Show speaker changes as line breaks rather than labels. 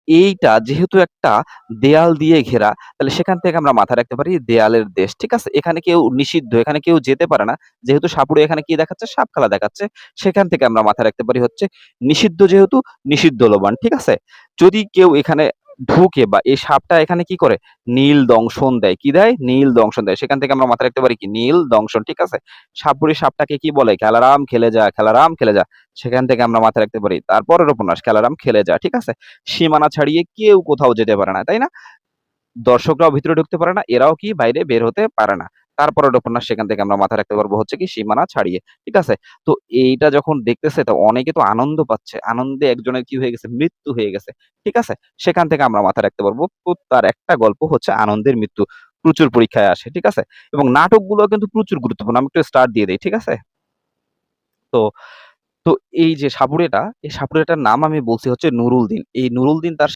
এইটা যেহেতু একটা দেয়াল দিয়ে ঘেরা, তাহলে সেখান থেকে আমরা মাথায় রাখতে পারি দেয়ালের দেশ। ঠিক আছে? এখানে কেউ নিষিদ্ধ, এখানে কেউ যেতে পারে না। যেহেতু সাপুড়ে এখানে কি দেখাচ্ছে? সাপ খেলা দেখাচ্ছে। সেখান থেকে আমরা মাথায় রাখতে পারি হচ্ছে নিষিদ্ধ যেহেতু নিষিদ্ধ লবান। ঠিক আছে? যদি কেউ এখানে ঢুকে বা এই সাপটা এখানে কি করে? নীল দংশন দেয়। কি দেয়? নীল দংশন দেয়। সেখান থেকে আমরা মাথায় রাখতে পারি কি? নীল দংশন। ঠিক আছে? সাপুড়ে সাপটাকে কি বলে? খেলারাম খেলে যা, খেলারাম খেলে যা। সেখান থেকে আমরা মাথায় রাখতে পারি। তারপরের উপন্যাস খেলারাম খেলে যা। ঠিক আছে? সীমানা ছাড়িয়ে কেউ কোথাও যেতে পারে না, তাই না? দর্শকরাও ভিতরে ঢুকতে পারে না, এরাও কি বাইরে বের হতে পারে না। তারপরের উপন্যাস সেখান থেকে আমরা মাথায় রাখতে পারবো হচ্ছে কি সীমানা ছাড়িয়ে। ঠিক আছে? তো এইটা যখন দেখতেছে তো অনেকে তো আনন্দ পাচ্ছে। আনন্দে একজনের কি হয়ে গেছে? মৃত্যু হয়ে গেছে। ঠিক আছে? সেখান থেকে আমরা মাথায় রাখতে পারবো তার একটা গল্প হচ্ছে আনন্দের মৃত্যু। প্রচুর পরীক্ষায় আসে। ঠিক আছে? এবং নাটকগুলো কিন্তু প্রচুর গুরুত্বপূর্ণ। আমি একটু স্টার্ট দিয়ে দেই। ঠিক আছে? তো তো এই যে সাপুড়েটা, এই সাপুড়েটার নাম আমি বলছি হচ্ছে নুরুল দ্বীন। এই নুরুল দ্বীন তার